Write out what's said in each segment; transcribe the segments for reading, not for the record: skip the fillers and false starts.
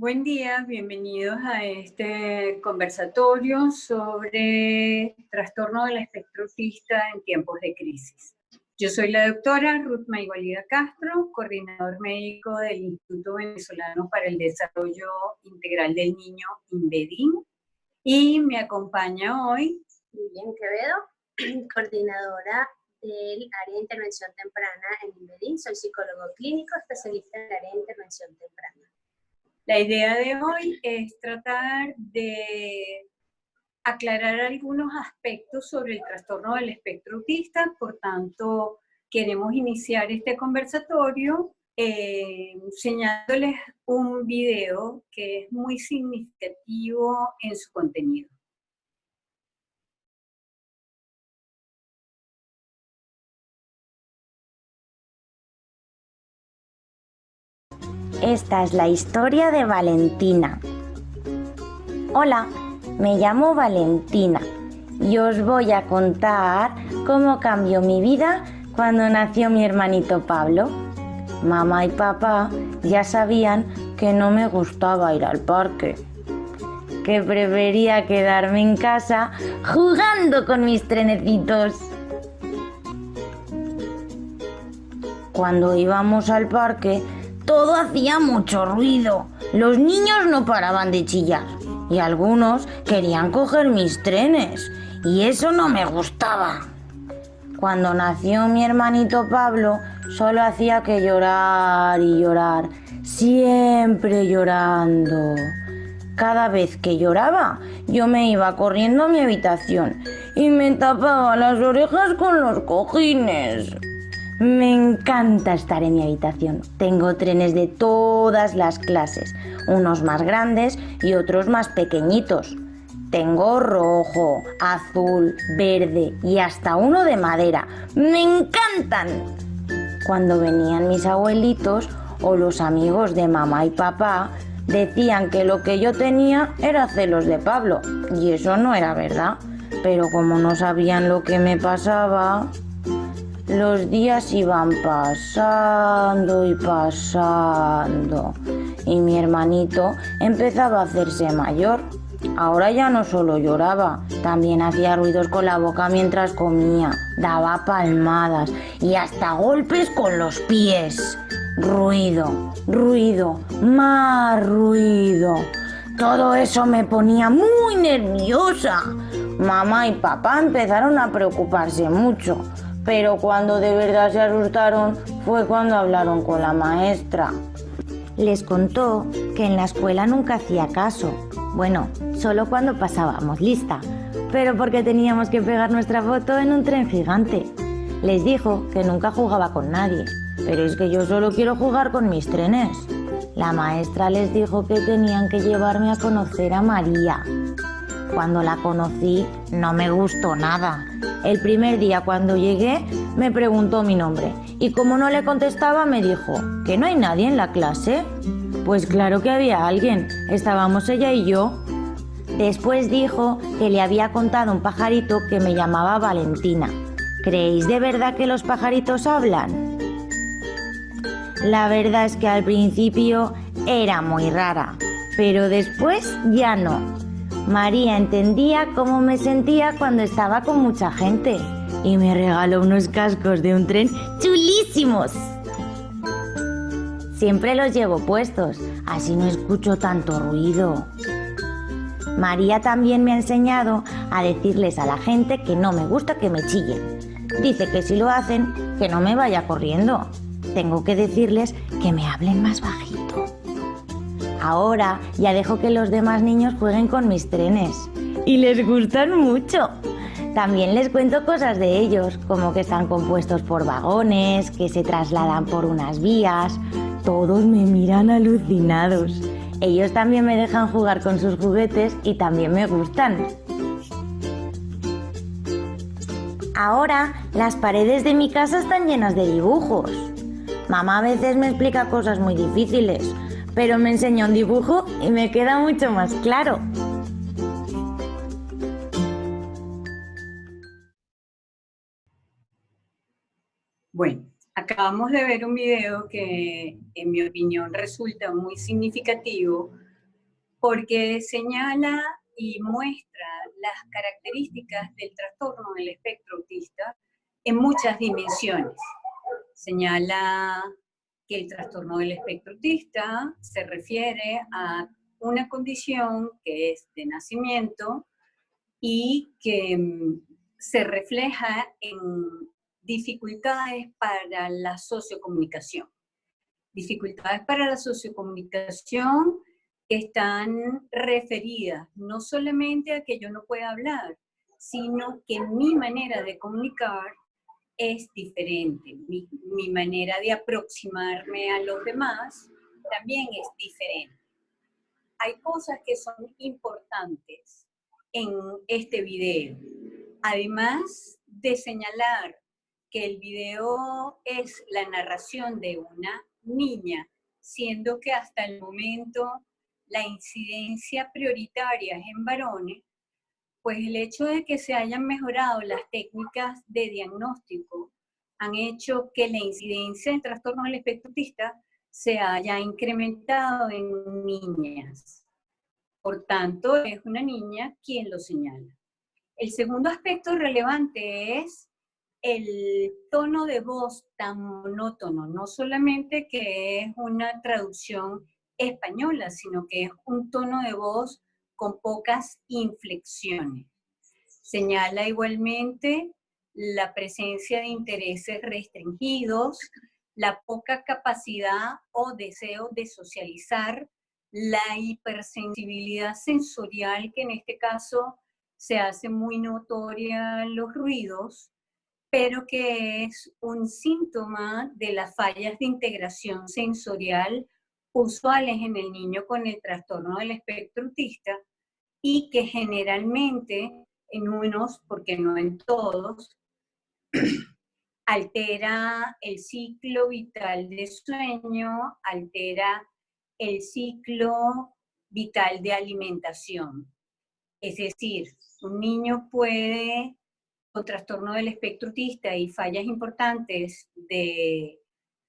Buen día, bienvenidos a este conversatorio sobre trastorno del espectro autista en tiempos de crisis. Yo soy la doctora Ruth Maigualida Castro, coordinador médico del Instituto Venezolano para el Desarrollo Integral del Niño, INVEDIN, y me acompaña hoy Lilian Quevedo, coordinadora del área de intervención temprana en INVEDIN. Soy psicólogo clínico, especialista en el área de intervención temprana. La idea de hoy es tratar de aclarar algunos aspectos sobre el trastorno del espectro autista, por tanto, queremos iniciar este conversatorio enseñándoles un video que es muy significativo en su contenido. Esta es la historia de Valentina. Hola, me llamo Valentina y os voy a contar cómo cambió mi vida cuando nació mi hermanito Pablo. Mamá y papá ya sabían que no me gustaba ir al parque, que prefería quedarme en casa jugando con mis trenecitos. Cuando íbamos al parque, todo hacía mucho ruido. Los niños no paraban de chillar y algunos querían coger mis trenes y eso no me gustaba. Cuando nació mi hermanito Pablo, solo hacía que llorar y llorar, siempre llorando. Cada vez que lloraba, yo me iba corriendo a mi habitación y me tapaba las orejas con los cojines. Me encanta estar en mi habitación. Tengo trenes de todas las clases, unos más grandes y otros más pequeñitos. Tengo rojo, azul, verde y hasta uno de madera. ¡Me encantan! Cuando venían mis abuelitos o los amigos de mamá y papá, decían que lo que yo tenía era celos de Pablo, y eso no era verdad. Pero como no sabían lo que me pasaba, los días iban pasando y pasando y mi hermanito empezaba a hacerse mayor. Ahora ya no solo lloraba, también hacía ruidos con la boca mientras comía, daba palmadas y hasta golpes con los pies. Ruido, ruido, más ruido. Todo eso me ponía muy nerviosa. Mamá y papá empezaron a preocuparse mucho. Pero cuando de verdad se asustaron fue cuando hablaron con la maestra. Les contó que en la escuela nunca hacía caso. Bueno, solo cuando pasábamos lista, pero porque teníamos que pegar nuestra foto en un tren gigante. Les dijo que nunca jugaba con nadie, pero es que yo solo quiero jugar con mis trenes. La maestra les dijo que tenían que llevarme a conocer a María. Cuando la conocí, no me gustó nada. El primer día cuando llegué, me preguntó mi nombre y como no le contestaba, me dijo ¿que no hay nadie en la clase? Pues claro que había alguien, estábamos ella y yo. Después dijo que le había contado un pajarito que me llamaba Valentina. ¿Creéis de verdad que los pajaritos hablan? La verdad es que al principio era muy rara, pero después ya no. María entendía cómo me sentía cuando estaba con mucha gente y me regaló unos cascos de un tren chulísimos. Siempre los llevo puestos, así no escucho tanto ruido. María también me ha enseñado a decirles a la gente que no me gusta que me chillen. Dice que si lo hacen, que no me vaya corriendo. Tengo que decirles que me hablen más bajito. Ahora ya dejo que los demás niños jueguen con mis trenes y les gustan mucho. También les cuento cosas de ellos, como que están compuestos por vagones, que se trasladan por unas vías. Todos me miran alucinados. Ellos también me dejan jugar con sus juguetes y también me gustan. Ahora las paredes de mi casa están llenas de dibujos. Mamá a veces me explica cosas muy difíciles, pero me enseña un dibujo y me queda mucho más claro. Bueno, acabamos de ver un video que, en mi opinión, resulta muy significativo porque señala y muestra las características del trastorno del espectro autista en muchas dimensiones. Señala que el trastorno del espectro autista se refiere a una condición que es de nacimiento y que se refleja en dificultades para la sociocomunicación. Dificultades para la sociocomunicación que están referidas no solamente a que yo no pueda hablar, sino que mi manera de comunicar es diferente. Mi manera de aproximarme a los demás también es diferente. Hay cosas que son importantes en este video. Además de señalar que el video es la narración de una niña, siendo que hasta el momento la incidencia prioritaria es en varones, pues el hecho de que se hayan mejorado las técnicas de diagnóstico han hecho que la incidencia del trastorno del espectro autista se haya incrementado en niñas. Por tanto, es una niña quien lo señala. El segundo aspecto relevante es el tono de voz tan monótono, no solamente que es una traducción española, sino que es un tono de voz con pocas inflexiones. Señala igualmente la presencia de intereses restringidos, la poca capacidad o deseo de socializar, la hipersensibilidad sensorial, que en este caso se hace muy notoria en los ruidos, pero que es un síntoma de las fallas de integración sensorial usuales en el niño con el trastorno del espectro autista y que generalmente en unos, porque no en todos, altera el ciclo vital de sueño, altera el ciclo vital de alimentación. Es decir, un niño puede, con trastorno del espectro autista y fallas importantes de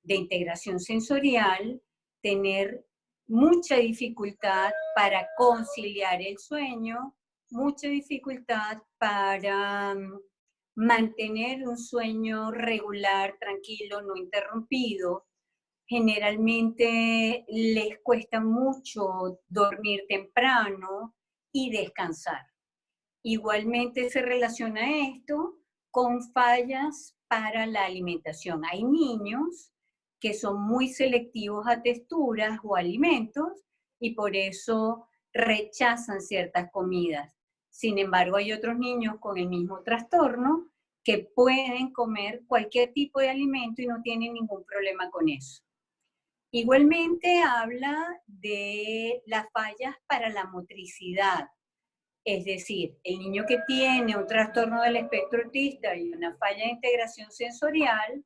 integración sensorial, tener mucha dificultad para conciliar el sueño, mucha dificultad para mantener un sueño regular, tranquilo, no interrumpido. Generalmente les cuesta mucho dormir temprano y descansar. Igualmente se relaciona esto con fallas para la alimentación. Hay niños que son muy selectivos a texturas o alimentos y por eso rechazan ciertas comidas. Sin embargo, hay otros niños con el mismo trastorno que pueden comer cualquier tipo de alimento y no tienen ningún problema con eso. Igualmente habla de las fallas para la motricidad. Es decir, el niño que tiene un trastorno del espectro autista y una falla de integración sensorial,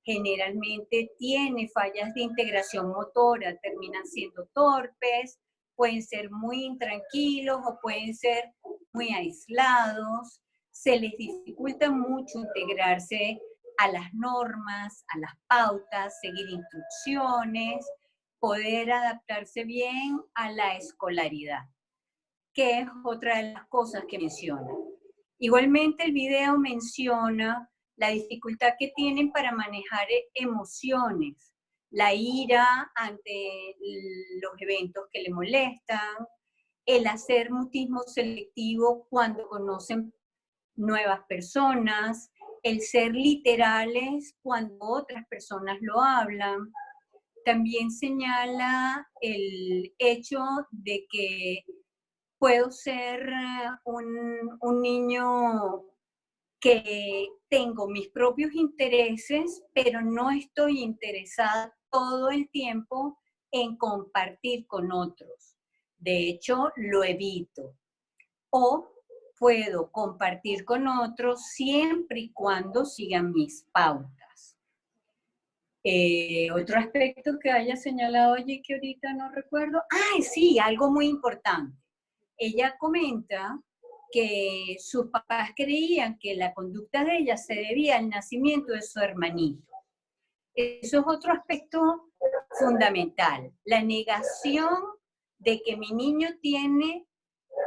generalmente tiene fallas de integración motora, terminan siendo torpes, pueden ser muy intranquilos o pueden ser muy aislados, se les dificulta mucho integrarse a las normas, a las pautas, seguir instrucciones, poder adaptarse bien a la escolaridad, que es otra de las cosas que menciona. Igualmente el video menciona la dificultad que tienen para manejar emociones, la ira ante los eventos que le molestan, el hacer mutismo selectivo cuando conocen nuevas personas, el ser literales cuando otras personas lo hablan. También señala el hecho de que puedo ser un niño que tengo mis propios intereses, pero no estoy interesada todo el tiempo en compartir con otros. De hecho, lo evito. O puedo compartir con otros siempre y cuando sigan mis pautas. Otro aspecto que haya señalado allí que ahorita no recuerdo. ¡Ay, sí! Algo muy importante. Ella comenta que sus papás creían que la conducta de ella se debía al nacimiento de su hermanito. Eso es otro aspecto fundamental. La negación de que mi niño tiene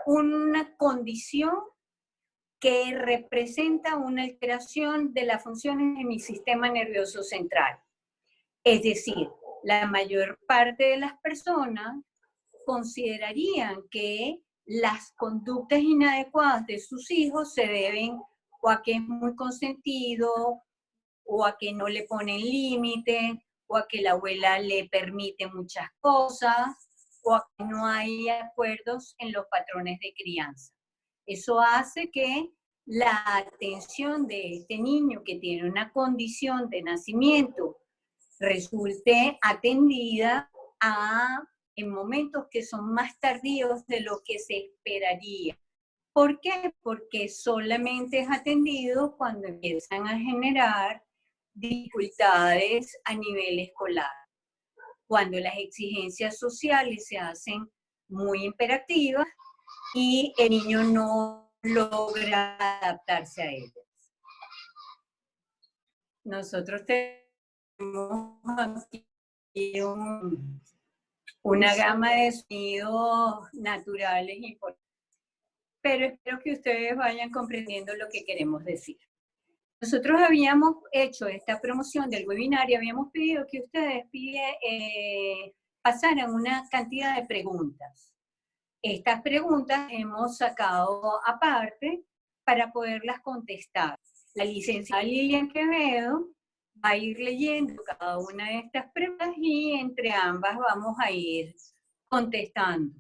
una condición que representa una alteración de las funciones de mi sistema nervioso central. Es decir, la mayor parte de las personas considerarían que las conductas inadecuadas de sus hijos se deben o a que es muy consentido, o a que no le ponen límite, o a que la abuela le permite muchas cosas, o a que no hay acuerdos en los patrones de crianza. Eso hace que la atención de este niño que tiene una condición de nacimiento resulte atendida en momentos que son más tardíos de lo que se esperaría. ¿Por qué? Porque solamente es atendido cuando empiezan a generar dificultades a nivel escolar, cuando las exigencias sociales se hacen muy imperativas y el niño no logra adaptarse a ellas. Nosotros tenemos aquí una gama de sonidos naturales importantes, pero espero que ustedes vayan comprendiendo lo que queremos decir. Nosotros habíamos hecho esta promoción del webinar y habíamos pedido que ustedes pasaran una cantidad de preguntas. Estas preguntas hemos sacado aparte para poderlas contestar. La licenciada Lilian Quevedo va a ir leyendo cada una de estas preguntas y entre ambas vamos a ir contestando.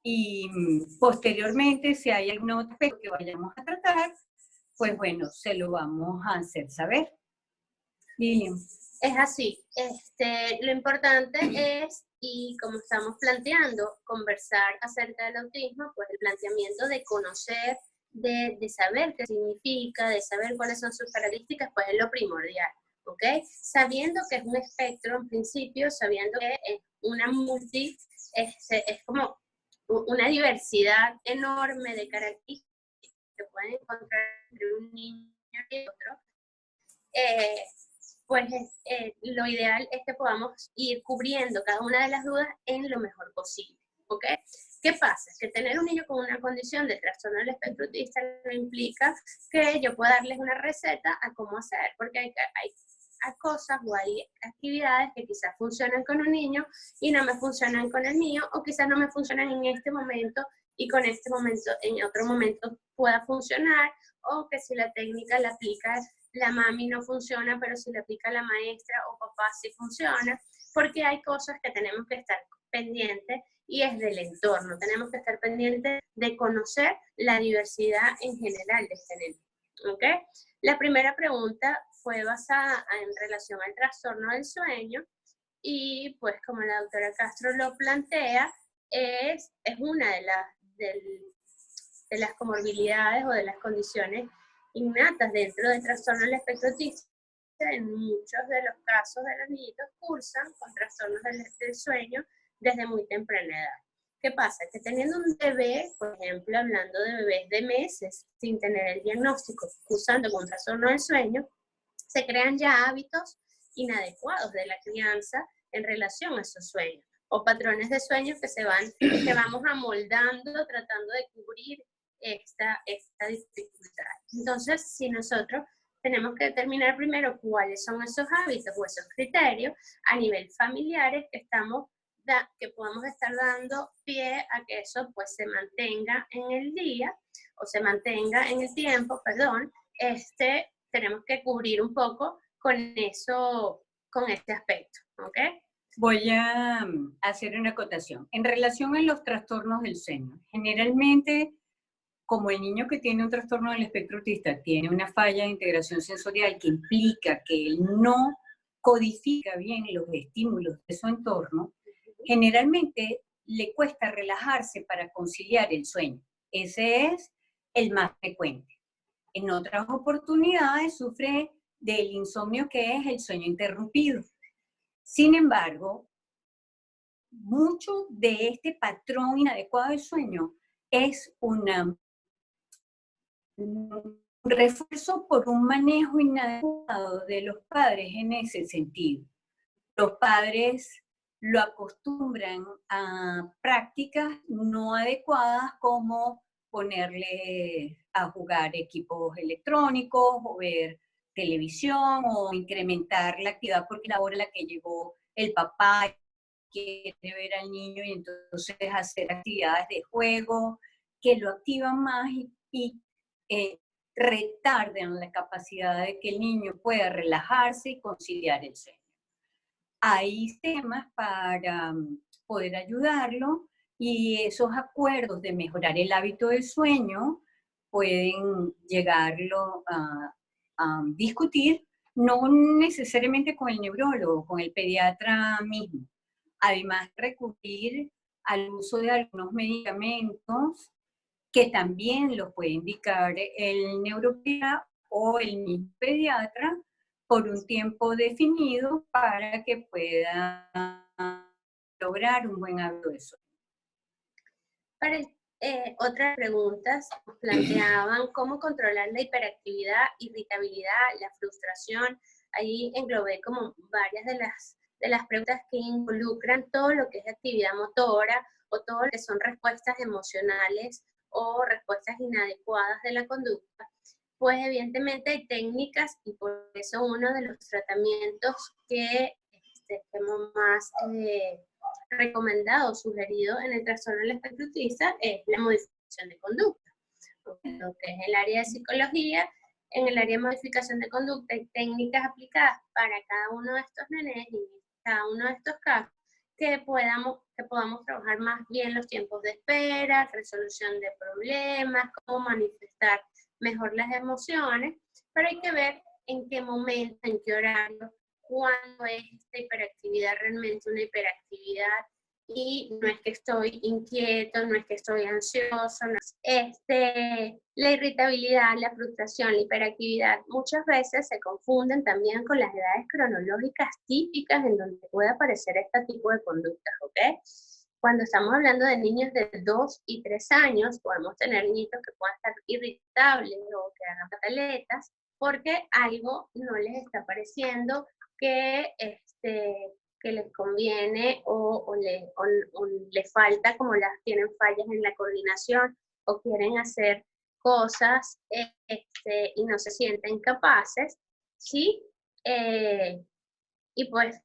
Y posteriormente, si hay algún aspecto que vayamos a tratar, pues bueno, se lo vamos a hacer saber. Lilian. Es así. Lo importante es, y como estamos planteando, conversar acerca del autismo, pues el planteamiento de conocer, de saber qué significa, de saber cuáles son sus características, pues es lo primordial, ¿ok? Sabiendo que es un espectro en principio, sabiendo que es una es como una diversidad enorme de características que pueden encontrar entre un niño y otro, pues lo ideal es que podamos ir cubriendo cada una de las dudas en lo mejor posible, ¿ok? ¿Qué pasa? Que tener un niño con una condición de trastorno del espectro autista no implica que yo pueda darles una receta a cómo hacer, porque hay cosas o hay actividades que quizás funcionan con un niño y no me funcionan con el mío, o quizás no me funcionan en este momento y con este momento, en otro momento pueda funcionar, o que si la técnica la aplica la mami no funciona, pero si la aplica la maestra o papá sí funciona, porque hay cosas que tenemos que estar pendientes y es del entorno. Tenemos que estar pendientes de conocer la diversidad en general de este niño, ¿ok? La primera pregunta fue basada en relación al trastorno del sueño y pues como la doctora Castro lo plantea, es una de las comorbilidades o de las condiciones innatas dentro del trastorno del espectro autista. En muchos de los casos de los niñitos cursan con trastornos del sueño desde muy temprana edad. ¿Qué pasa? Que teniendo un bebé, por ejemplo, hablando de bebés de meses, sin tener el diagnóstico, cursando con trastorno del sueño, se crean ya hábitos inadecuados de la crianza en relación a esos sueños, o patrones de sueños que vamos amoldando, tratando de cubrir esta dificultad. Entonces, si nosotros tenemos que determinar primero cuáles son esos hábitos o esos criterios a nivel familiares que podamos estar dando pie a que eso pues se mantenga en el día, o se mantenga en el tiempo, perdón, tenemos que cubrir un poco con este aspecto, ¿ok? Voy a hacer una acotación. En relación a los trastornos del sueño, generalmente, como el niño que tiene un trastorno del espectro autista tiene una falla de integración sensorial que implica que él no codifica bien los estímulos de su entorno, generalmente le cuesta relajarse para conciliar el sueño. Ese es el más frecuente. En otras oportunidades sufre del insomnio que es el sueño interrumpido. Sin embargo, mucho de este patrón inadecuado del sueño es un refuerzo por un manejo inadecuado de los padres en ese sentido. Los padres lo acostumbran a prácticas no adecuadas como ponerle a jugar equipos electrónicos o ver televisión o incrementar la actividad porque la hora a la que llegó el papá quiere ver al niño y entonces hacer actividades de juego que lo activan más y retardan la capacidad de que el niño pueda relajarse y conciliar el sueño. Hay sistemas para poder ayudarlo y esos acuerdos de mejorar el hábito del sueño pueden llegarlo a discutir, no necesariamente con el neurólogo, con el pediatra mismo. Además, recurrir al uso de algunos medicamentos que también los puede indicar el neuropediatra o el mismo pediatra por un tiempo definido para que pueda lograr un buen hábito de sueño. Para otras preguntas nos planteaban cómo controlar la hiperactividad, irritabilidad, la frustración. Ahí englobé como varias de las preguntas que involucran todo lo que es actividad motora o todo lo que son respuestas emocionales o respuestas inadecuadas de la conducta. Pues evidentemente hay técnicas y por eso uno de los tratamientos que hemos más recomendado, sugerido en el trastorno del espectro autista es la modificación de conducta. Lo que es el área de psicología, en el área de modificación de conducta hay técnicas aplicadas para cada uno de estos nenes y cada uno de estos casos que podamos trabajar más bien los tiempos de espera, resolución de problemas, cómo manifestar mejor las emociones, pero hay que ver en qué momento, en qué horario, cuándo es esta hiperactividad realmente una hiperactividad y no es que estoy inquieto, no es que estoy ansioso, no. La irritabilidad, la frustración, la hiperactividad muchas veces se confunden también con las edades cronológicas típicas en donde puede aparecer este tipo de conductas, ¿ok? Cuando estamos hablando de niños de 2 y 3 años, podemos tener niñitos que puedan estar irritables o que hagan pataletas porque algo no les está pareciendo que les conviene o le falta, como tienen fallas en la coordinación o quieren hacer cosas y no se sienten capaces, ¿sí? Y pues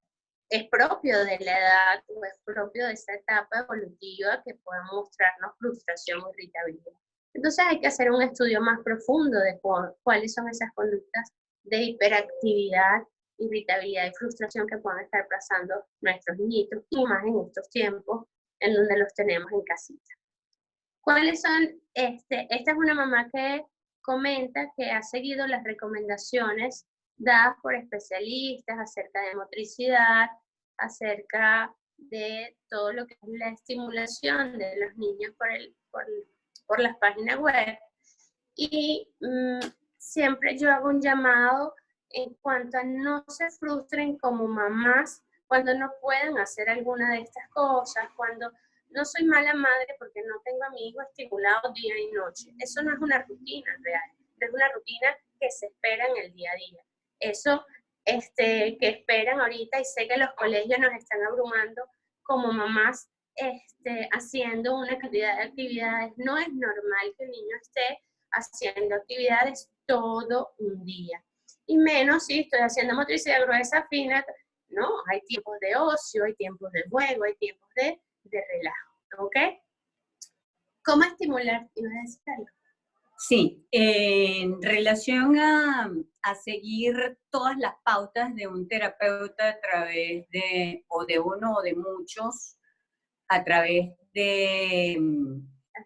es propio de la edad o es propio de esa etapa evolutiva que pueda mostrarnos frustración o irritabilidad. Entonces hay que hacer un estudio más profundo de cuáles son esas conductas de hiperactividad, irritabilidad y frustración que puedan estar pasando nuestros niñitos y más en estos tiempos en donde los tenemos en casita. ¿Cuáles son? Esta es una mamá que comenta que ha seguido las recomendaciones dadas por especialistas acerca de motricidad, acerca de todo lo que es la estimulación de los niños por las páginas web. Y siempre yo hago un llamado en cuanto a no se frustren como mamás cuando no pueden hacer alguna de estas cosas, cuando no soy mala madre porque no tengo a mi hijo estimulado día y noche. Eso no es una rutina real, no es una rutina que se espera en el día a día. Eso que esperan ahorita, y sé que los colegios nos están abrumando como mamás haciendo una cantidad de actividades. No es normal que el niño esté haciendo actividades todo un día. Y menos si estoy haciendo motricidad gruesa, fina. No, hay tiempos de ocio, hay tiempos de juego, hay tiempos de relajo, ¿ok? ¿Cómo estimular? ¿Ibas a decir algo? Sí, en relación a seguir todas las pautas de un terapeuta a través de, o de uno o de muchos, a través de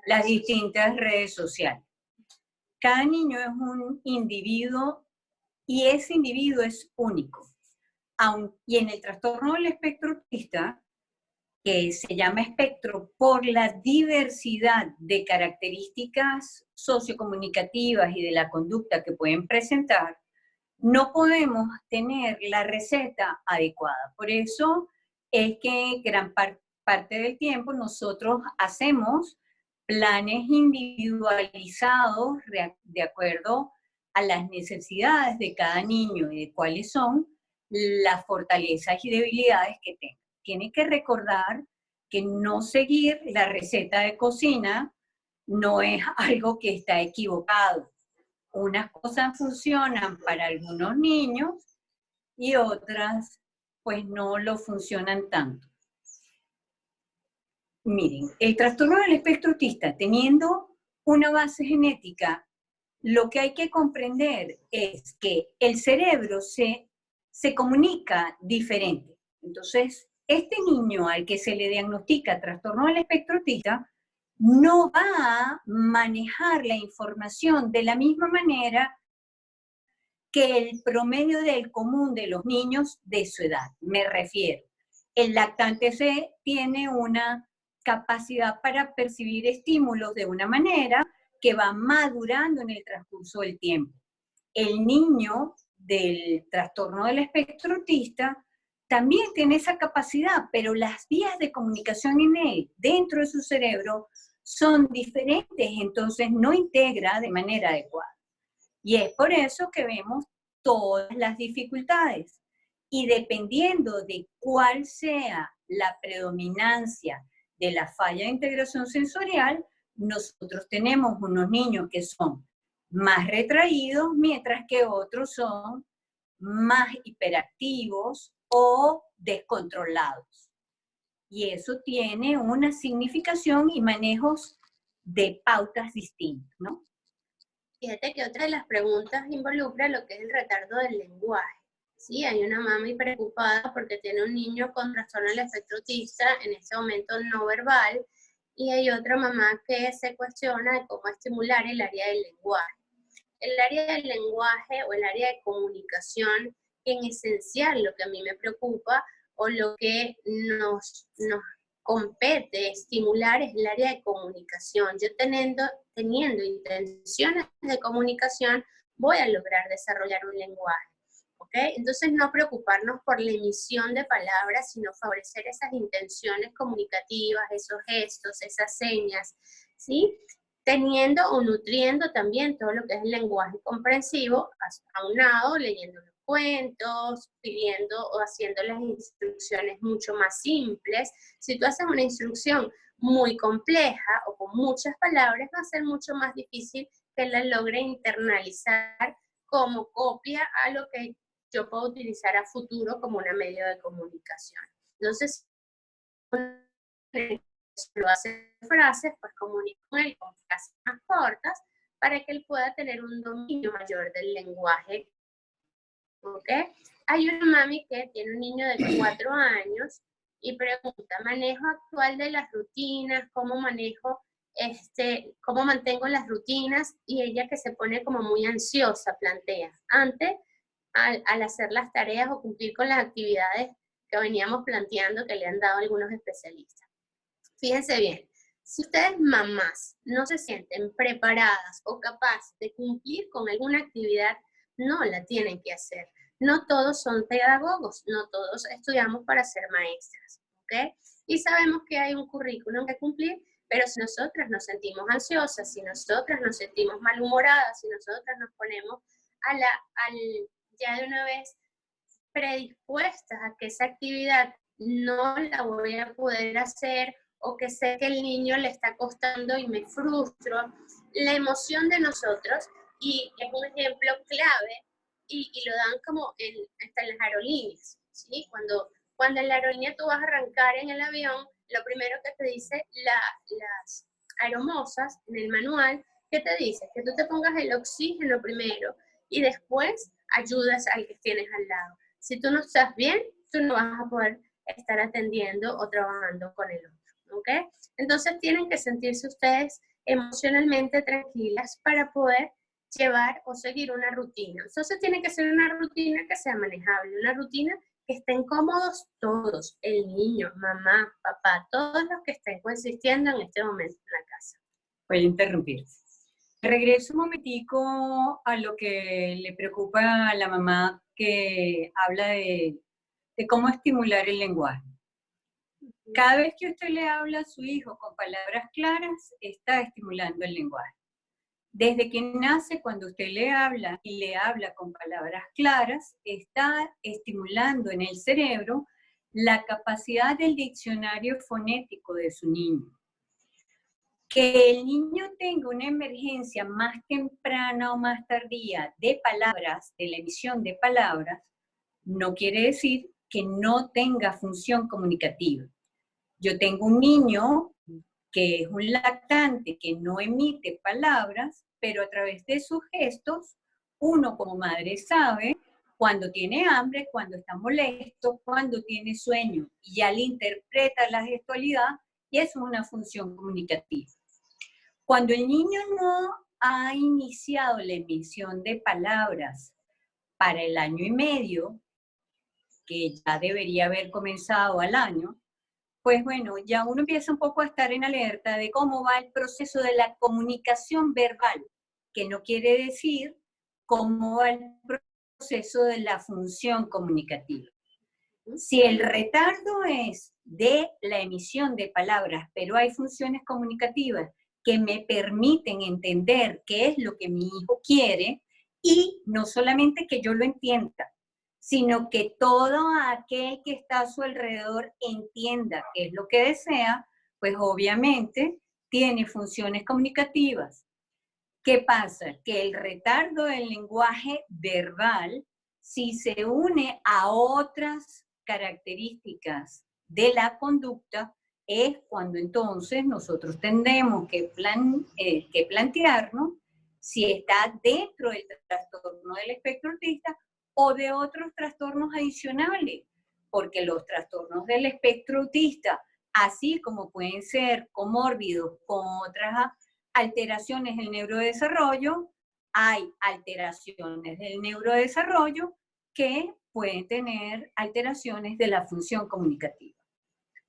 las distintas redes sociales. Cada niño es un individuo y ese individuo es único. Y en el trastorno del espectro autista, que se llama espectro por la diversidad de características sociocomunicativas y de la conducta que pueden presentar, no podemos tener la receta adecuada. Por eso es que gran parte del tiempo nosotros hacemos planes individualizados de acuerdo a las necesidades de cada niño y de cuáles son las fortalezas y debilidades que tenga. tiene que recordar que no seguir la receta de cocina no es algo que está equivocado. Unas cosas funcionan para algunos niños y otras pues no lo funcionan tanto. Miren, el trastorno del espectro autista, teniendo una base genética, lo que hay que comprender es que el cerebro se comunica diferente. Entonces, este niño al que se le diagnostica trastorno del espectro autista no va a manejar la información de la misma manera que el promedio del común de los niños de su edad. Me refiero, el lactante C tiene una capacidad para percibir estímulos de una manera que va madurando en el transcurso del tiempo. El niño del trastorno del espectro autista también tiene esa capacidad, pero las vías de comunicación en él, dentro de su cerebro, son diferentes, entonces no integra de manera adecuada. Y es por eso que vemos todas las dificultades. Y dependiendo de cuál sea la predominancia de la falla de integración sensorial, nosotros tenemos unos niños que son más retraídos, mientras que otros son más hiperactivos o descontrolados. Y eso tiene una significación y manejos de pautas distintos, ¿no? Fíjate que otra de las preguntas involucra lo que es el retardo del lenguaje. Sí, hay una mami preocupada porque tiene un niño con trastorno del espectro autista, en este momento no verbal, y hay otra mamá que se cuestiona de cómo estimular el área del lenguaje. El área del lenguaje o el área de comunicación, en esencial lo que a mí me preocupa o lo que nos compete estimular es el área de comunicación. Yo teniendo intenciones de comunicación, voy a lograr desarrollar un lenguaje. ¿Okay? Entonces no preocuparnos por la emisión de palabras, sino favorecer esas intenciones comunicativas, esos gestos, esas señas, ¿sí? Teniendo o nutriendo también todo lo que es el lenguaje comprensivo, aunado, leyendo los cuentos, pidiendo o haciendo las instrucciones mucho más simples. Si tú haces una instrucción muy compleja o con muchas palabras, va a ser mucho más difícil que la logre internalizar como copia a lo que yo puedo utilizar a futuro como un medio de comunicación. Entonces, lo hace frases, pues comunico con él con frases más cortas para que él pueda tener un dominio mayor del lenguaje. ¿Ok? Hay una mami que tiene un niño de 4 años y pregunta, manejo actual de las rutinas, cómo manejo, cómo mantengo las rutinas, y ella que se pone como muy ansiosa plantea, antes al hacer las tareas o cumplir con las actividades que veníamos planteando que le han dado algunos especialistas. Fíjense bien, si ustedes mamás no se sienten preparadas o capaces de cumplir con alguna actividad, no la tienen que hacer. No todos son pedagogos, no todos estudiamos para ser maestras, ¿ok? Y sabemos que hay un currículum que cumplir, pero si nosotras nos sentimos ansiosas, si nosotras nos sentimos malhumoradas, si nosotras nos ponemos ya de una vez predispuestas a que esa actividad no la voy a poder hacer, o que sé que el niño le está costando y me frustro, la emoción de nosotros, y es un ejemplo clave, y lo dan como hasta en las aerolíneas, ¿sí? Cuando en la aerolínea tú vas a arrancar en el avión, lo primero que te dice las aeromosas en el manual, ¿qué te dice? Que tú te pongas el oxígeno primero, y después ayudas al que tienes al lado. Si tú no estás bien, tú no vas a poder estar atendiendo o trabajando con el otro, ¿ok? Entonces tienen que sentirse ustedes emocionalmente tranquilas para poder llevar o seguir una rutina. Entonces tiene que ser una rutina que sea manejable, una rutina que estén cómodos todos, el niño, mamá, papá, todos los que estén coexistiendo en este momento en la casa. Voy a interrumpir. Regreso un momentico a lo que le preocupa a la mamá, que habla de cómo estimular el lenguaje. Cada vez que usted le habla a su hijo con palabras claras, está estimulando el lenguaje. Desde que nace, cuando usted le habla y le habla con palabras claras, está estimulando en el cerebro la capacidad del diccionario fonético de su niño. Que el niño tenga una emergencia más temprana o más tardía de palabras, de la emisión de palabras, no quiere decir que no tenga función comunicativa. Yo tengo un niño que es un lactante, que no emite palabras, pero a través de sus gestos, uno como madre sabe cuando tiene hambre, cuando está molesto, cuando tiene sueño, y ya le interpreta la gestualidad, y eso es una función comunicativa. Cuando el niño no ha iniciado la emisión de palabras para el 1 año y medio, que ya debería haber comenzado al año, pues bueno, ya uno empieza un poco a estar en alerta de cómo va el proceso de la comunicación verbal, que no quiere decir cómo va el proceso de la función comunicativa. Si el retardo es de la emisión de palabras, pero hay funciones comunicativas que me permiten entender qué es lo que mi hijo quiere, y no solamente que yo lo entienda, sino que todo aquel que está a su alrededor entienda qué es lo que desea, pues obviamente tiene funciones comunicativas. ¿Qué pasa? Que el retardo del lenguaje verbal, si se une a otras características de la conducta, es cuando entonces nosotros tendremos que plantearnos si está dentro del trastorno del espectro autista o de otros trastornos adicionales, porque los trastornos del espectro autista, así como pueden ser comórbidos con otras alteraciones del neurodesarrollo, hay alteraciones del neurodesarrollo que pueden tener alteraciones de la función comunicativa.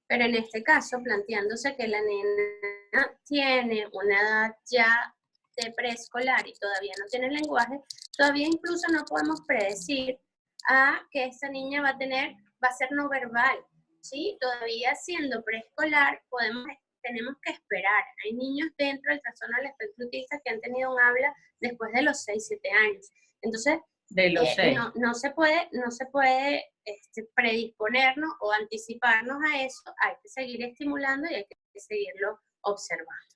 Pero en este caso, planteándose que la nena tiene una edad ya de preescolar y todavía no tiene lenguaje, todavía incluso no podemos predecir que esta niña va a ser no verbal, ¿sí? Todavía siendo preescolar tenemos que esperar. Hay niños dentro del trastorno del espectro autista que han tenido un habla después de los 6, 7 años. Entonces, no se puede predisponernos o anticiparnos a eso. Hay que seguir estimulando y hay que seguirlo observando,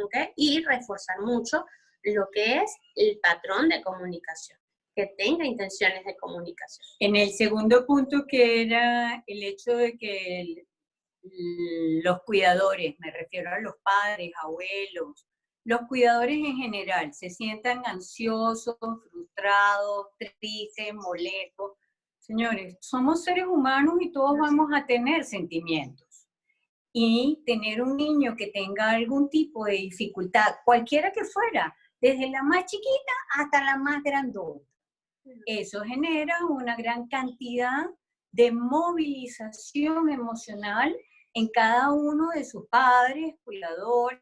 ¿okay? Y reforzar mucho lo que es el patrón de comunicación, que tenga intenciones de comunicación. En el segundo punto, que era el hecho de que los cuidadores, me refiero a los padres, abuelos, los cuidadores en general, se sientan ansiosos, frustrados, tristes, molestos. Señores, somos seres humanos y todos vamos a tener sentimientos. Y tener un niño que tenga algún tipo de dificultad, cualquiera que fuera, desde la más chiquita hasta la más grandota, eso genera una gran cantidad de movilización emocional en cada uno de sus padres, cuidadores,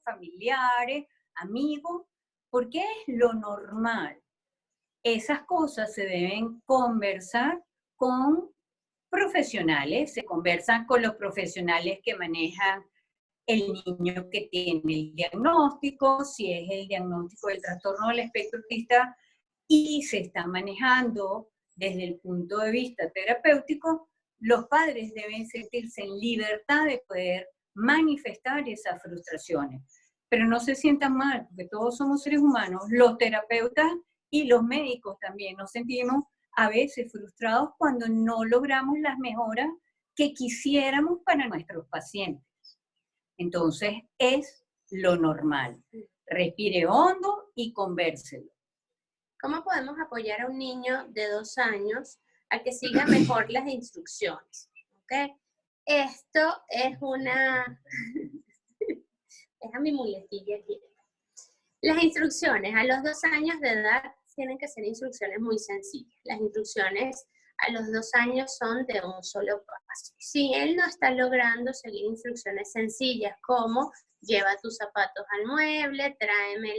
familiares, amigos, porque es lo normal. Esas cosas se deben conversar con profesionales, se conversan con los profesionales que manejan el niño que tiene el diagnóstico, si es el diagnóstico del trastorno del espectro autista y se está manejando desde el punto de vista terapéutico, los padres deben sentirse en libertad de poder manifestar esas frustraciones. Pero no se sientan mal, porque todos somos seres humanos, los terapeutas y los médicos también nos sentimos a veces frustrados cuando no logramos las mejoras que quisiéramos para nuestros pacientes. Entonces, es lo normal. Respire hondo y convérselo. ¿Cómo podemos apoyar a un niño de 2 años a que siga mejor las instrucciones? ¿Okay? Esto es es a mi muletilla aquí. Las instrucciones a los 2 años de edad tienen que ser instrucciones muy sencillas. Las instrucciones a los 2 años son de un solo paso. Si él no está logrando seguir instrucciones sencillas como lleva tus zapatos al mueble, tráeme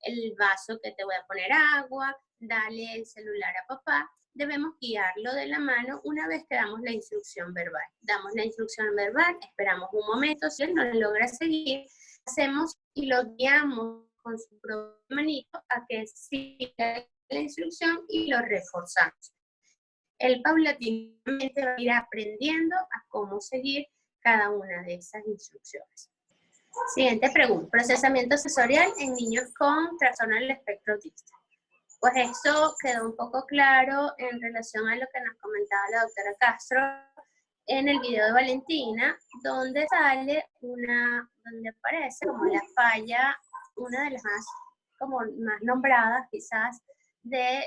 el vaso que te voy a poner agua, dale el celular a papá, debemos guiarlo de la mano una vez que damos la instrucción verbal. Damos la instrucción verbal, esperamos un momento, si él no logra seguir, hacemos y lo guiamos con su propia manito a que siga la instrucción y lo reforzamos. él paulatinamente va a ir aprendiendo a cómo seguir cada una de esas instrucciones. Siguiente pregunta, procesamiento sensorial en niños con trastorno del espectro autista. Pues esto quedó un poco claro en relación a lo que nos comentaba la doctora Castro en el video de Valentina, donde donde aparece como la falla, una de las más nombradas quizás, de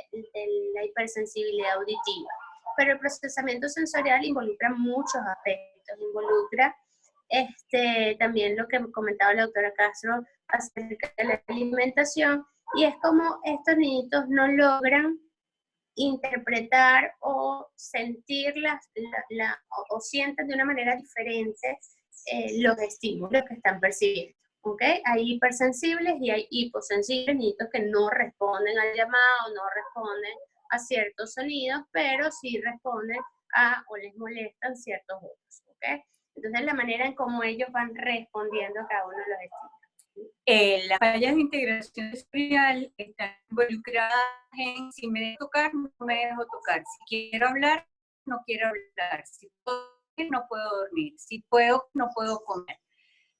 la hipersensibilidad auditiva. Pero el procesamiento sensorial involucra muchos aspectos, involucra también lo que comentaba la doctora Castro acerca de la alimentación, y es como estos niñitos no logran interpretar o sentir o sienten de una manera diferente los estímulos que están percibiendo. ¿Okay? Hay hipersensibles y hay hiposensibles, niñitos que no responden al llamado, no responden a ciertos sonidos, pero sí responden o les molestan ciertos otros. ¿Okay? Entonces, la manera en cómo ellos van respondiendo a cada uno de los estímulos. Las fallas de integración sensorial están involucradas en si me dejo tocar, no me dejo tocar. Si quiero hablar, no quiero hablar. Si puedo dormir, no puedo dormir. Si puedo, no puedo comer.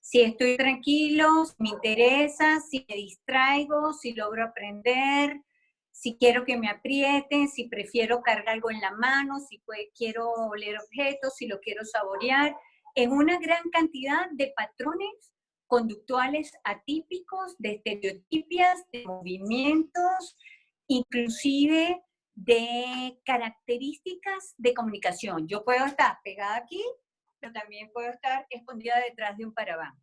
Si estoy tranquilo, si me interesa, si me distraigo, si logro aprender, si quiero que me aprieten, si prefiero cargar algo en la mano, si quiero oler objetos, si lo quiero saborear, en una gran cantidad de patrones conductuales atípicos, de estereotipias, de movimientos, inclusive de características de comunicación. Yo puedo estar pegada aquí, pero también puedo estar escondida detrás de un paraván.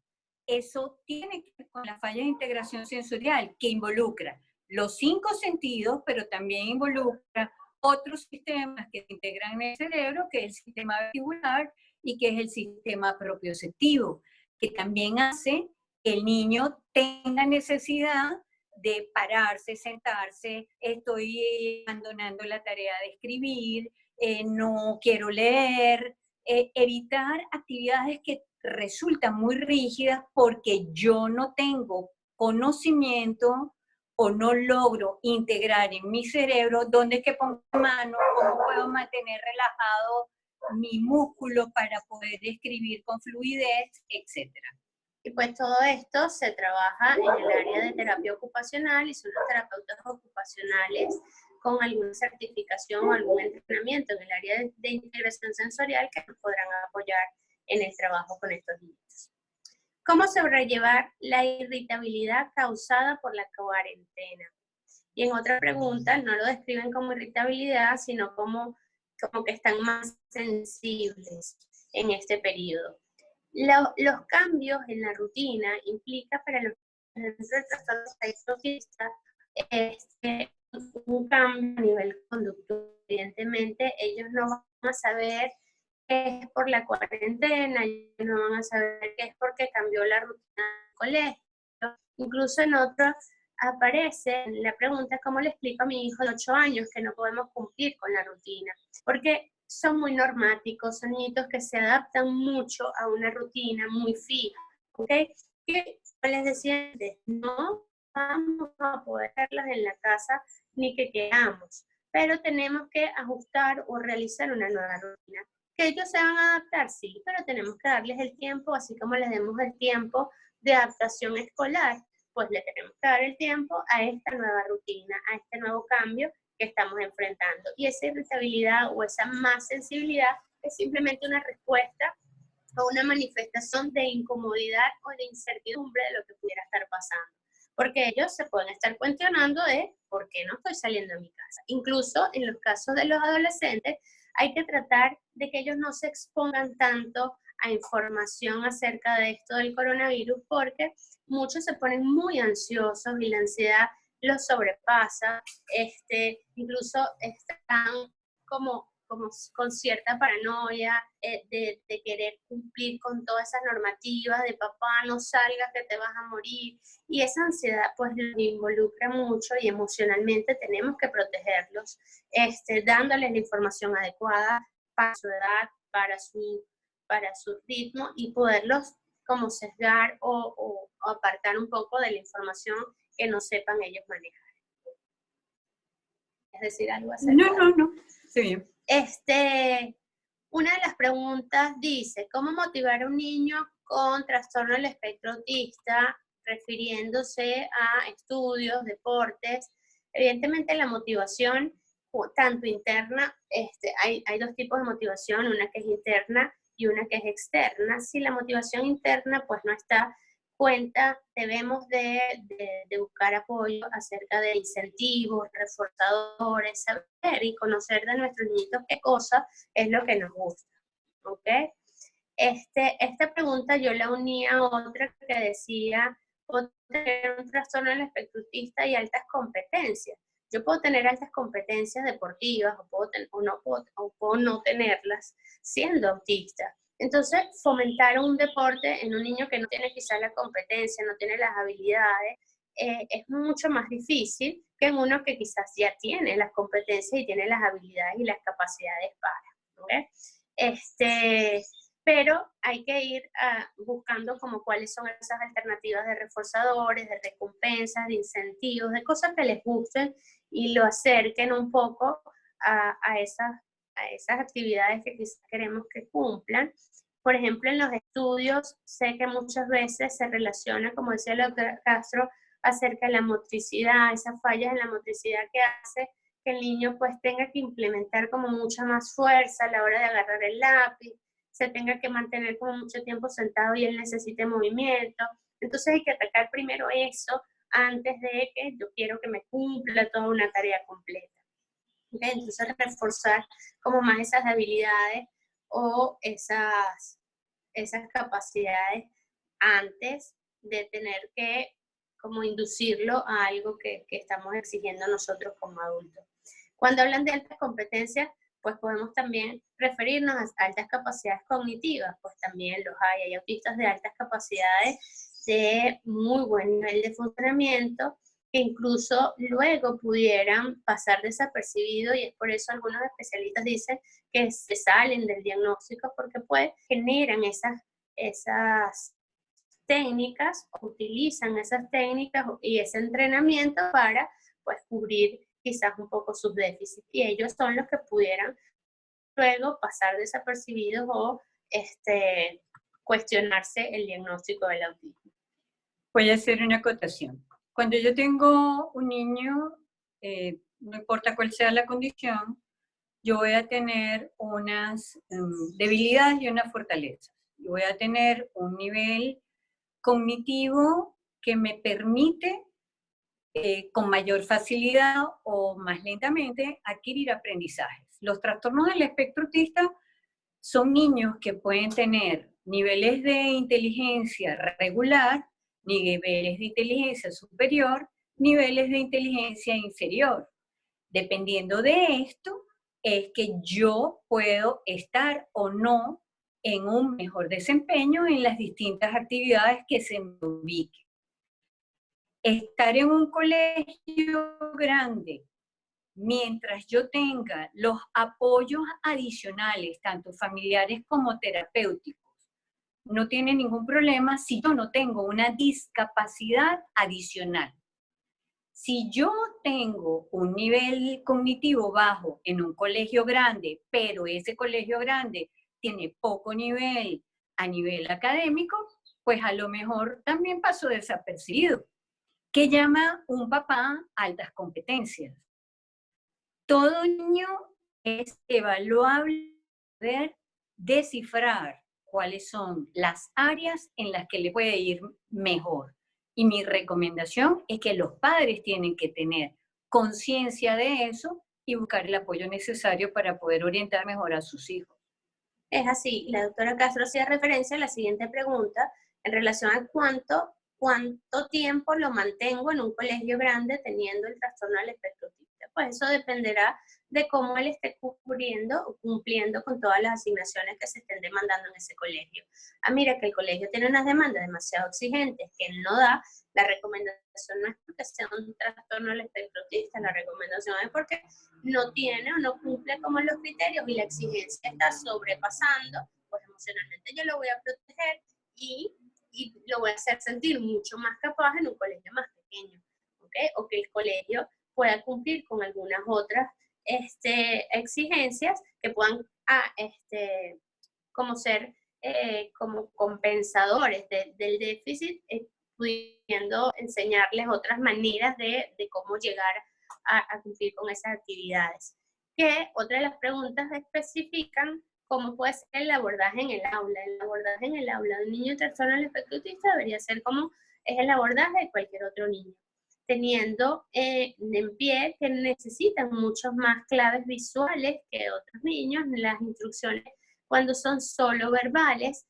Eso tiene que ver con la falla de integración sensorial, que involucra los 5 sentidos, pero también involucra otros sistemas que se integran en el cerebro, que es el sistema vestibular y que es el sistema propioceptivo, que también hace que el niño tenga necesidad de pararse, sentarse, estoy abandonando la tarea de escribir, no quiero leer, evitar actividades que resultan muy rígidas porque yo no tengo conocimiento o no logro integrar en mi cerebro dónde es que pongo la mano, cómo puedo mantener relajado mi músculo para poder escribir con fluidez, etc. Y pues todo esto se trabaja en el área de terapia ocupacional y son los terapeutas ocupacionales con alguna certificación o algún entrenamiento en el área de integración sensorial que nos podrán apoyar en el trabajo con estos niños. ¿Cómo sobrellevar la irritabilidad causada por la cuarentena? Y en otra pregunta no lo describen como irritabilidad, sino como que están más sensibles en este periodo. Los cambios en la rutina implica para los autistas un cambio a nivel conductual. Evidentemente, ellos no van a saber que es por la cuarentena, ellos no van a saber que es porque cambió la rutina del colegio. Incluso en otros aparece la pregunta, ¿cómo le explico a mi hijo de 8 años que no podemos cumplir con la rutina? Porque son muy normáticos, son niñitos que se adaptan mucho a una rutina muy fija, ¿ok? Que, como les decía antes, no vamos a poder hacerlas en la casa ni que queramos, pero tenemos que ajustar o realizar una nueva rutina. ¿Que ellos se van a adaptar? Sí, pero tenemos que darles el tiempo, así como les demos el tiempo de adaptación escolar, pues le tenemos que dar el tiempo a esta nueva rutina, a este nuevo cambio que estamos enfrentando. Y esa irritabilidad o esa más sensibilidad es simplemente una respuesta o una manifestación de incomodidad o de incertidumbre de lo que pudiera estar pasando. Porque ellos se pueden estar cuestionando de por qué no estoy saliendo de mi casa. Incluso en los casos de los adolescentes hay que tratar de que ellos no se expongan tanto a información acerca de esto del coronavirus, porque muchos se ponen muy ansiosos y la ansiedad los sobrepasa, incluso están como con cierta paranoia de querer cumplir con todas esas normativas de papá, no salgas que te vas a morir, y esa ansiedad pues los involucra mucho y emocionalmente tenemos que protegerlos, dándoles la información adecuada para su edad, para su ritmo, y poderlos como sesgar o apartar un poco de la información que no sepan ellos manejar. ¿Es decir algo así? No. Sí. Una de las preguntas dice, ¿cómo motivar a un niño con trastorno del espectro autista, refiriéndose a estudios, deportes? Evidentemente la motivación, tanto interna, hay dos tipos de motivación, una que es interna y una que es externa. Si la motivación interna pues no está cuenta, debemos de buscar apoyo acerca de incentivos, reforzadores, saber y conocer de nuestros niños qué cosa es lo que nos gusta, ¿ok? Esta pregunta yo la unía a otra que decía, puedo tener un trastorno del espectro autista y altas competencias. Yo puedo tener altas competencias deportivas o puedo no tenerlas siendo autista. Entonces, fomentar un deporte en un niño que no tiene quizás la competencia, no tiene las habilidades, es mucho más difícil que en uno que quizás ya tiene las competencias y tiene las habilidades y las capacidades para, ¿okay? Pero hay que ir buscando como cuáles son esas alternativas de reforzadores, de recompensas, de incentivos, de cosas que les gusten y lo acerquen un poco a esas actividades que quizás queremos que cumplan. Por ejemplo, en los estudios sé que muchas veces se relaciona, como decía el doctor Castro, acerca de la motricidad, esas fallas en la motricidad que hace que el niño pues tenga que implementar como mucha más fuerza a la hora de agarrar el lápiz, se tenga que mantener como mucho tiempo sentado y él necesite movimiento. Entonces hay que atacar primero eso antes de que yo quiero que me cumpla toda una tarea completa. ¿Okay? Entonces reforzar como más esas habilidades o esas capacidades antes de tener que como inducirlo a algo que estamos exigiendo nosotros como adultos. Cuando hablan de altas competencias, pues podemos también referirnos a altas capacidades cognitivas, pues también los hay autistas de altas capacidades de muy buen nivel de funcionamiento, que incluso luego pudieran pasar desapercibidos, y es por eso algunos especialistas dicen que se salen del diagnóstico porque pues generan esas técnicas, utilizan esas técnicas y ese entrenamiento para pues cubrir quizás un poco sus déficits, y ellos son los que pudieran luego pasar desapercibidos o cuestionarse el diagnóstico del autismo. Voy a hacer una acotación. Cuando yo tengo un niño, no importa cuál sea la condición, yo voy a tener unas debilidades y unas fortalezas. Yo voy a tener un nivel cognitivo que me permite con mayor facilidad o más lentamente adquirir aprendizajes. Los trastornos del espectro autista son niños que pueden tener niveles de inteligencia regular, niveles de inteligencia superior, niveles de inteligencia inferior. Dependiendo de esto, es que yo puedo estar o no en un mejor desempeño en las distintas actividades que se me ubiquen. Estar en un colegio grande, mientras yo tenga los apoyos adicionales, tanto familiares como terapéuticos, no tiene ningún problema si yo no tengo una discapacidad adicional. Si yo tengo un nivel cognitivo bajo en un colegio grande, pero ese colegio grande tiene poco nivel a nivel académico, pues a lo mejor también pasó desapercibido. ¿Qué llama un papá altas competencias? Todo niño es evaluable poder descifrar cuáles son las áreas en las que le puede ir mejor. Y mi recomendación es que los padres tienen que tener conciencia de eso y buscar el apoyo necesario para poder orientar mejor a sus hijos. Es así, la doctora Castro hacía referencia a la siguiente pregunta en relación a cuánto tiempo lo mantengo en un colegio grande teniendo el trastorno del espectro autista. Pues eso dependerá de cómo él esté cubriendo o cumpliendo con todas las asignaciones que se estén demandando en ese colegio. Mira que el colegio tiene unas demandas demasiado exigentes que él no da, la recomendación no es porque sea un trastorno del espectro autista, la recomendación es porque no tiene o no cumple como los criterios y la exigencia está sobrepasando, pues emocionalmente yo lo voy a proteger y lo voy a hacer sentir mucho más capaz en un colegio más pequeño, ¿okay? O que el colegio pueda cumplir con algunas otras exigencias que puedan como ser como compensadores del déficit, pudiendo enseñarles otras maneras de cómo llegar a cumplir con esas actividades. Que otra de las preguntas especifican cómo puede ser el abordaje en el aula. El abordaje en el aula de un niño trastorno del espectro autista debería ser como es el abordaje de cualquier otro niño, teniendo en pie que necesitan muchos más claves visuales que otros niños. Las instrucciones, cuando son solo verbales,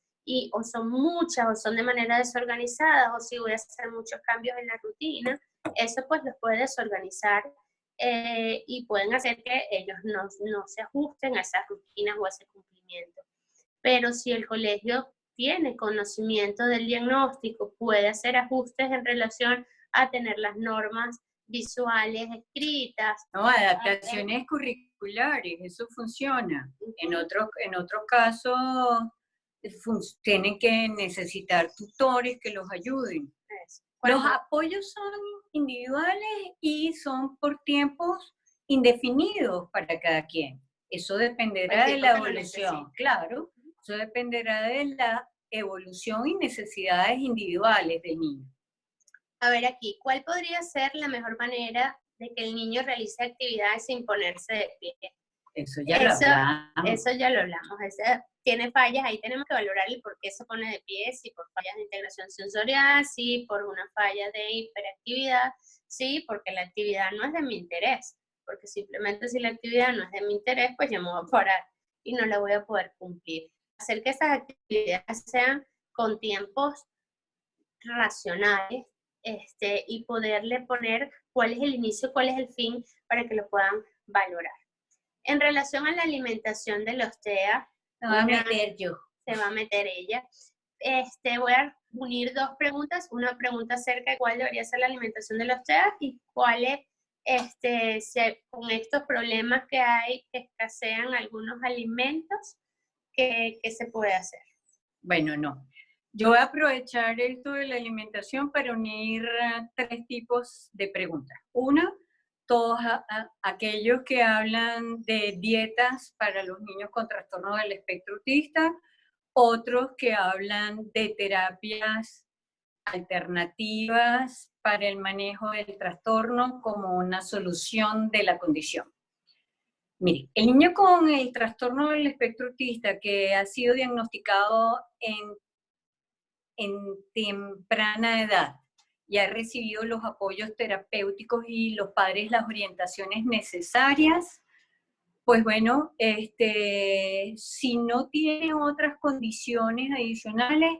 o son muchas, o son de manera desorganizada, o si voy a hacer muchos cambios en la rutina, eso pues los puede desorganizar y pueden hacer que ellos no se ajusten a esas rutinas o a ese cumplimiento. Pero si el colegio tiene conocimiento del diagnóstico, puede hacer ajustes en relación a tener las normas visuales escritas. No, adaptaciones curriculares, eso funciona. En otros casos tienen que necesitar tutores que los ayuden. Los apoyos son individuales y son por tiempos indefinidos para cada quien. Eso dependerá de la evolución, claro. Eso dependerá de la evolución y necesidades individuales del niño. A ver aquí, ¿cuál podría ser la mejor manera de que el niño realice actividades sin ponerse de pie? Eso ya lo hablamos. Eso ya lo hablamos. Tiene fallas, ahí tenemos que valorar el por qué se pone de pie, si por fallas de integración sensorial, si por una falla de hiperactividad, sí, porque la actividad no es de mi interés, porque simplemente si la actividad no es de mi interés, pues yo me voy a parar y no la voy a poder cumplir. Hacer que esas actividades sean con tiempos racionales, y poderle poner cuál es el inicio, cuál es el fin, para que lo puedan valorar. En relación a la alimentación de los TEA, se va a meter yo. Se va a meter ella. Voy a unir dos preguntas. Una pregunta acerca de cuál debería ser la alimentación de los TEA y cuáles, con estos problemas que hay, que escasean algunos alimentos, ¿qué se puede hacer? Bueno, no. Yo voy a aprovechar esto de la alimentación para unir tres tipos de preguntas. Una, todos aquellos que hablan de dietas para los niños con trastorno del espectro autista, otros que hablan de terapias alternativas para el manejo del trastorno como una solución de la condición. Mire, el niño con el trastorno del espectro autista que ha sido diagnosticado en temprana edad y ha recibido los apoyos terapéuticos y los padres las orientaciones necesarias, pues bueno, si no tiene otras condiciones adicionales,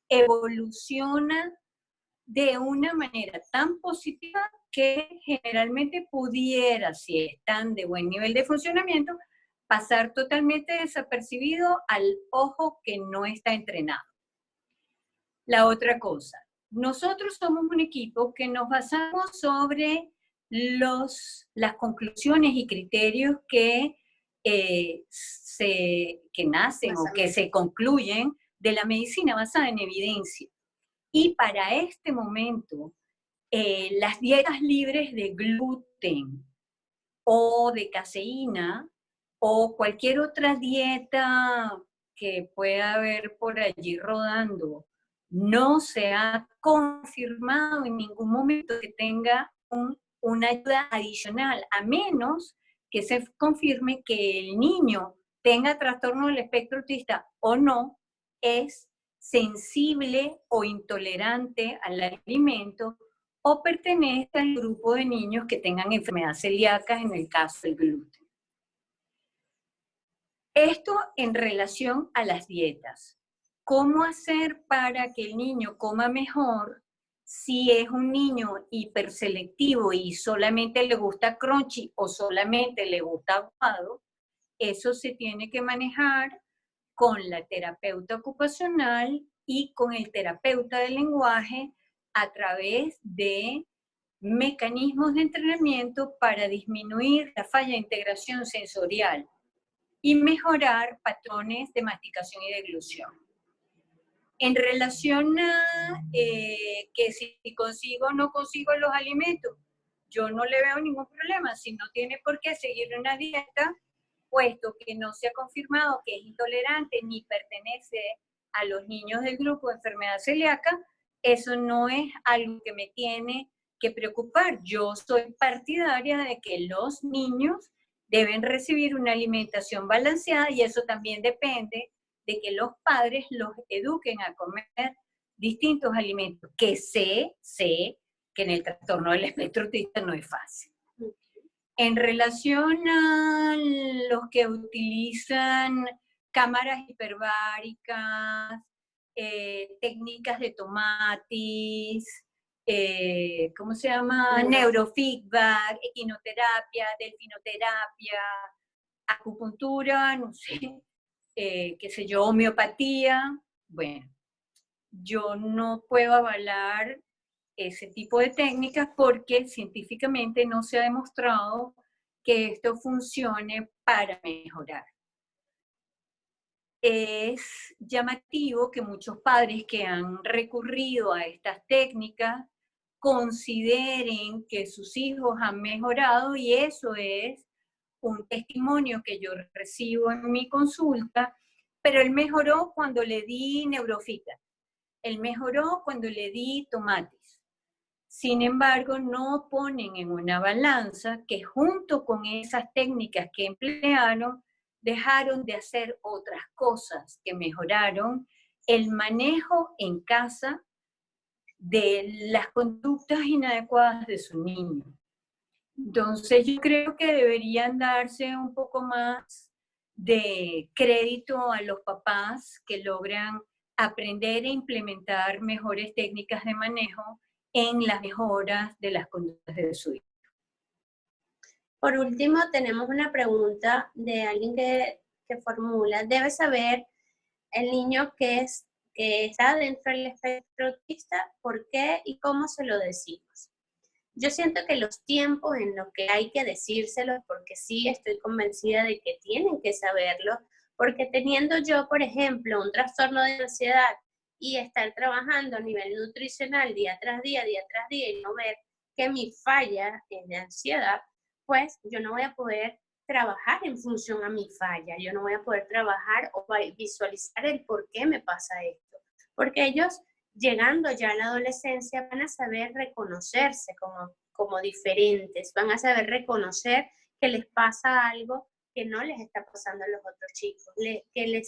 evoluciona de una manera tan positiva que generalmente pudiera, si están de buen nivel de funcionamiento, pasar totalmente desapercibido al ojo que no está entrenado. La otra cosa, nosotros somos un equipo que nos basamos sobre las conclusiones y criterios que nacen o que se concluyen de la medicina basada en evidencia. Y para este momento, las dietas libres de gluten o de caseína o cualquier otra dieta que pueda haber por allí rodando, no se ha confirmado en ningún momento que tenga una ayuda adicional, a menos que se confirme que el niño tenga trastorno del espectro autista o no, es sensible o intolerante al alimento o pertenece al grupo de niños que tengan enfermedad celíaca en el caso del gluten. Esto en relación a las dietas. ¿Cómo hacer para que el niño coma mejor si es un niño hiperselectivo y solamente le gusta crunchy o solamente le gusta aguado? Eso se tiene que manejar con la terapeuta ocupacional y con el terapeuta del lenguaje a través de mecanismos de entrenamiento para disminuir la falla de integración sensorial y mejorar patrones de masticación y deglución. En relación a que si consigo o no consigo los alimentos, yo no le veo ningún problema. Si no tiene por qué seguir una dieta, puesto que no se ha confirmado que es intolerante ni pertenece a los niños del grupo de enfermedad celíaca, eso no es algo que me tiene que preocupar. Yo soy partidaria de que los niños deben recibir una alimentación balanceada y eso también depende de que los padres los eduquen a comer distintos alimentos, que sé que en el trastorno del espectro autista no es fácil. En relación a los que utilizan cámaras hiperbáricas, técnicas de tomatis, ¿cómo se llama? Neurofeedback, equinoterapia, delfinoterapia, acupuntura, no sé, qué sé yo, homeopatía. Bueno, yo no puedo avalar ese tipo de técnicas porque científicamente no se ha demostrado que esto funcione para mejorar. Es llamativo que muchos padres que han recurrido a estas técnicas consideren que sus hijos han mejorado y eso es un testimonio que yo recibo en mi consulta, pero él mejoró cuando le di neurofita, él mejoró cuando le di tomates. Sin embargo, no ponen en una balanza que junto con esas técnicas que emplearon, dejaron de hacer otras cosas que mejoraron el manejo en casa de las conductas inadecuadas de su niño. Entonces yo creo que deberían darse un poco más de crédito a los papás que logran aprender e implementar mejores técnicas de manejo en las mejoras de las conductas de su hijo. Por último, tenemos una pregunta de alguien que formula, ¿debe saber el niño que está dentro del espectro autista por qué y cómo se lo decimos? Yo siento que los tiempos en los que hay que decírselo, porque sí estoy convencida de que tienen que saberlo, porque teniendo yo, por ejemplo, un trastorno de ansiedad y estar trabajando a nivel nutricional día tras día y no ver que mi falla es de ansiedad, pues yo no voy a poder trabajar en función a mi falla, yo no voy a poder trabajar o visualizar el por qué me pasa esto, porque ellos llegando ya a la adolescencia van a saber reconocerse como diferentes, van a saber reconocer que les pasa algo que no les está pasando a los otros chicos, que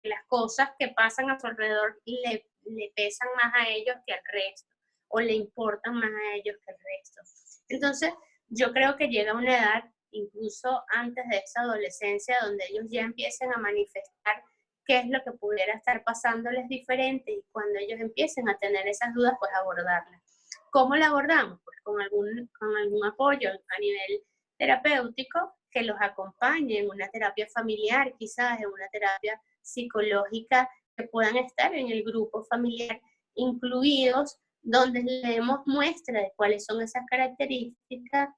las cosas que pasan a su alrededor le pesan más a ellos que al resto, o le importan más a ellos que al resto. Entonces, yo creo que llega una edad, incluso antes de esa adolescencia, donde ellos ya empiecen a manifestar qué es lo que pudiera estar pasándoles diferente y cuando ellos empiecen a tener esas dudas, pues abordarlas. ¿Cómo la abordamos? Pues con algún apoyo a nivel terapéutico que los acompañe en una terapia familiar, quizás en una terapia psicológica, que puedan estar en el grupo familiar incluidos, donde le demos muestra de cuáles son esas características,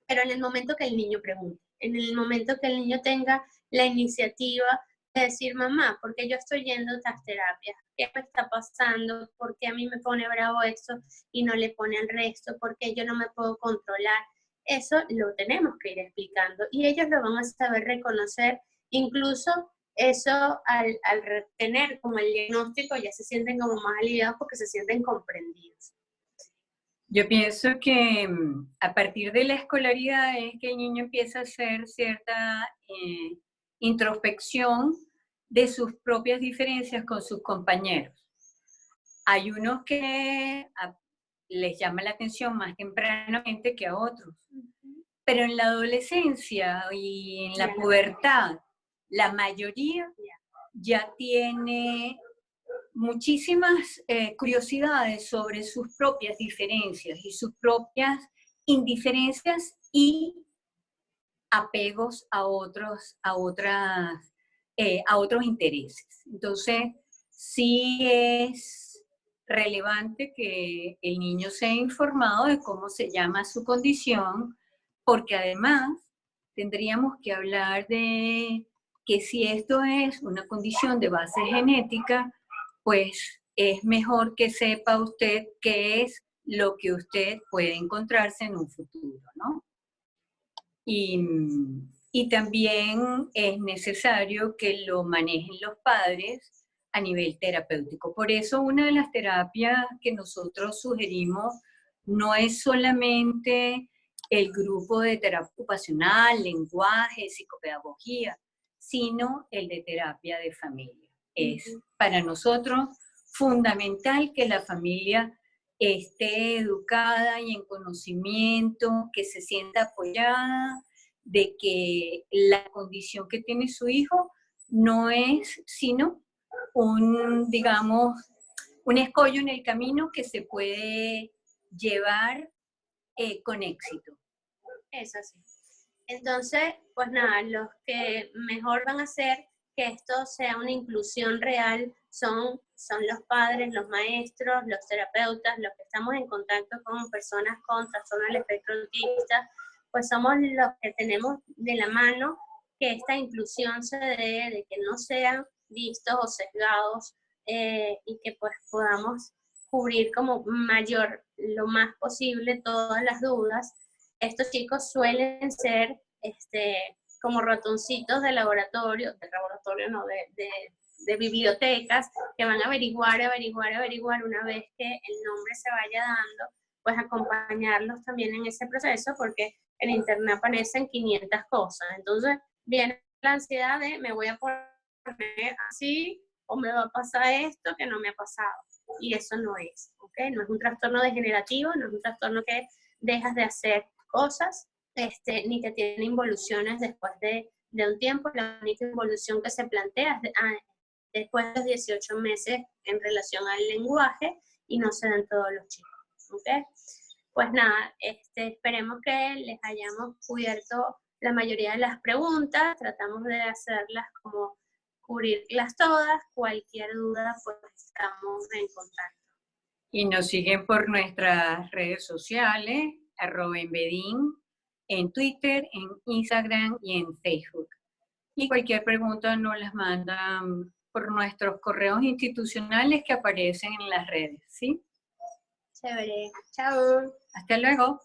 pero en el momento que el niño pregunte, en el momento que el niño tenga la iniciativa de decir, mamá, ¿por qué yo estoy yendo a estas terapias? ¿Qué me está pasando? ¿Por qué a mí me pone bravo esto y no le pone al resto? ¿Por qué yo no me puedo controlar? Eso lo tenemos que ir explicando y ellos lo van a saber reconocer. Incluso eso al tener como el diagnóstico ya se sienten como más aliviados porque se sienten comprendidos. Yo pienso que a partir de la escolaridad es que el niño empieza a hacer cierta introspección de sus propias diferencias con sus compañeros. Hay unos que les llama la atención más tempranamente que a otros, pero en la adolescencia y en la pubertad, la mayoría ya tiene muchísimas curiosidades sobre sus propias diferencias y sus propias indiferencias y apegos a otros intereses. Entonces, sí es relevante que el niño sea informado de cómo se llama su condición, porque además tendríamos que hablar de que si esto es una condición de base genética, pues es mejor que sepa usted qué es lo que usted puede encontrarse en un futuro, ¿no? Y también es necesario que lo manejen los padres a nivel terapéutico. Por eso una de las terapias que nosotros sugerimos no es solamente el grupo de terapia ocupacional, lenguaje, psicopedagogía, sino el de terapia de familia. Es para nosotros fundamental que la familia esté educada y en conocimiento, que se sienta apoyada, de que la condición que tiene su hijo no es sino digamos, un escollo en el camino que se puede llevar con éxito. Es así. Entonces, pues nada, los que mejor van a hacer que esto sea una inclusión real son los padres, los maestros, los terapeutas, los que estamos en contacto con personas con trastorno del espectro autista, pues somos los que tenemos de la mano que esta inclusión se dé, de que no sean vistos o sesgados y que pues podamos cubrir como lo más posible todas las dudas. Estos chicos suelen ser como ratoncitos de laboratorio no, de bibliotecas, que van a averiguar una vez que el nombre se vaya dando, pues acompañarlos también en ese proceso, porque en internet aparecen 500 cosas. Entonces viene la ansiedad de me voy a poner así, o me va a pasar esto que no me ha pasado. Y eso no es, ¿ok? No es un trastorno degenerativo, no es un trastorno que dejas de hacer cosas, ni que tiene involuciones después de un tiempo. La única involución que se plantea es después de los 18 meses en relación al lenguaje, y no se dan todos los chicos, ¿ok? Pues nada, esperemos que les hayamos cubierto la mayoría de las preguntas, tratamos de hacerlas como cubrirlas todas, cualquier duda pues estamos en contacto. Y nos siguen por nuestras redes sociales, @embedin, en Twitter, en Instagram y en Facebook. Y cualquier pregunta nos las mandan por nuestros correos institucionales que aparecen en las redes, ¿sí? Chévere. Chao. Hasta luego.